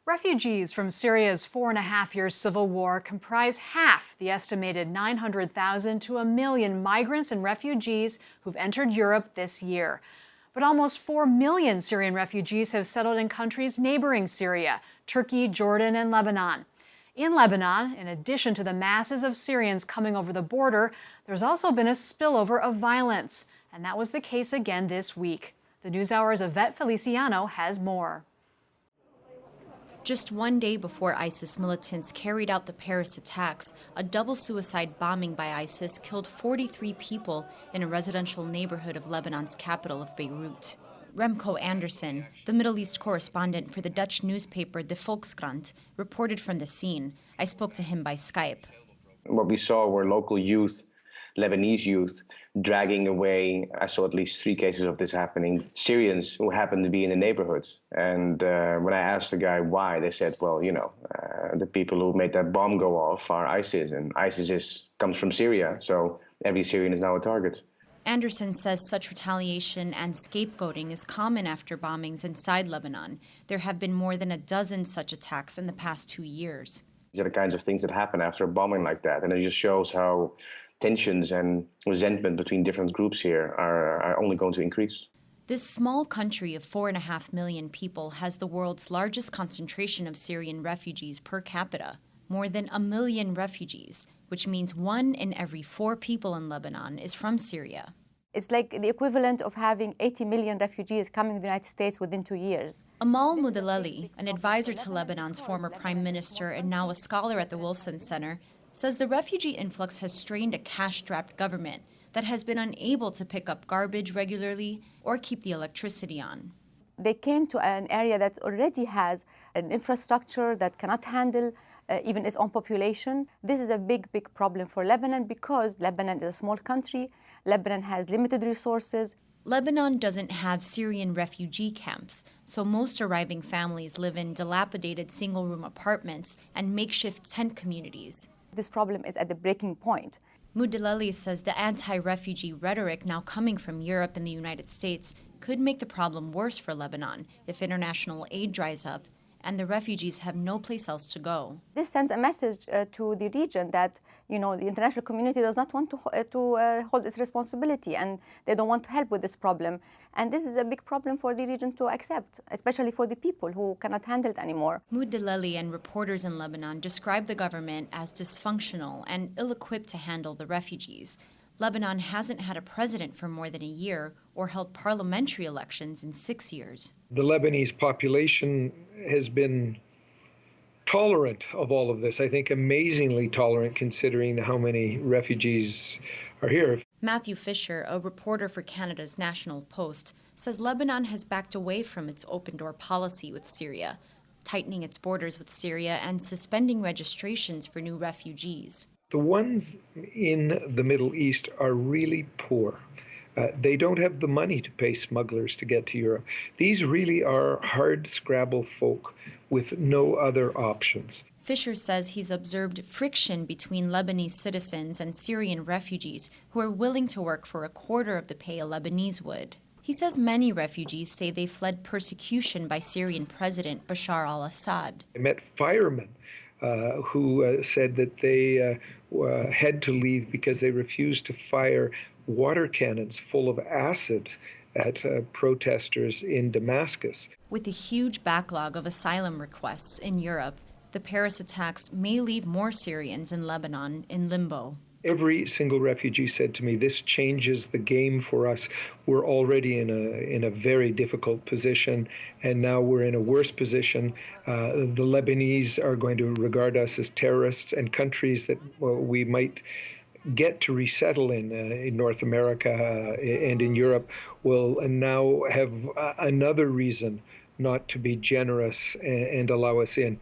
Refugees from Syria's 4.5-year civil war comprise half the estimated 900,000 to 1 million migrants and refugees who've entered Europe this year. But almost 4 million Syrian refugees have settled in countries neighboring Syria, Turkey, Jordan, and Lebanon. In Lebanon, in addition to the masses of Syrians coming over the border, there's also been a spillover of violence. And that was the case again this week. The NewsHour's Yvette Feliciano has more. Just one day before ISIS militants carried out the Paris attacks, a double suicide bombing by ISIS killed 43 people in a residential neighborhood of Lebanon's capital of Beirut. Remco Anderson, the Middle East correspondent for the Dutch newspaper De Volkskrant, reported from the scene. I spoke to him by Skype. What we saw were local youth, Lebanese youth, dragging away, I saw at least 3 cases of this happening, Syrians who happened to be in the neighborhoods. And when I asked the guy why, they said, well, the people who made that bomb go off are ISIS, and ISIS comes from Syria, so every Syrian is now a target. Anderson says such retaliation and scapegoating is common after bombings inside Lebanon. There have been more than a dozen such attacks in the past 2 years. These are the kinds of things that happen after a bombing like that, and it just shows how tensions and resentment between different groups here are only going to increase. This small country of 4.5 million people has the world's largest concentration of Syrian refugees per capita, more than 1 million refugees, which means 1 in every 4 people in Lebanon is from Syria. It's like the equivalent of having 80 million refugees coming to the United States within 2 years. Amal Moudallali, an advisor to Lebanon's former prime minister and now a scholar at the Wilson Center, says the refugee influx has strained a cash-strapped government that has been unable to pick up garbage regularly or keep the electricity on. They came to an area that already has an infrastructure that cannot handle even its own population. This is a big, big problem for Lebanon because Lebanon is a small country. Lebanon has limited resources. Lebanon doesn't have Syrian refugee camps, so most arriving families live in dilapidated single-room apartments and makeshift tent communities. This problem is at the breaking point. Moudallali says the anti-refugee rhetoric now coming from Europe and the United States could make the problem worse for Lebanon if international aid dries up and the refugees have no place else to go. This sends a message to the region that, the international community does not want to hold its responsibility, and they don't want to help with this problem. And this is a big problem for the region to accept, especially for the people who cannot handle it anymore. Moudallali and reporters in Lebanon describe the government as dysfunctional and ill-equipped to handle the refugees. Lebanon hasn't had a president for more than a year or held parliamentary elections in 6 years. The Lebanese population has been tolerant of all of this. I think amazingly tolerant considering how many refugees are here. Matthew Fisher, a reporter for Canada's National Post, says Lebanon has backed away from its open-door policy with Syria, tightening its borders with Syria and suspending registrations for new refugees. The ones in the Middle East are really poor. They don't have the money to pay smugglers to get to Europe. These really are hard-scrabble folk with no other options. Fisher says he's observed friction between Lebanese citizens and Syrian refugees who are willing to work for a quarter of the pay a Lebanese would. He says many refugees say they fled persecution by Syrian President Bashar al-Assad. I met firemen who said that they had to leave because they refused to fire water cannons full of acid at protesters in Damascus. With a huge backlog of asylum requests in Europe, the Paris attacks may leave more Syrians in Lebanon in limbo. Every single refugee said to me, this changes the game for us. We're already in a very difficult position, and now we're in a worse position. The Lebanese are going to regard us as terrorists, and countries that we might get to resettle in North America and in Europe will now have another reason not to be generous and allow us in.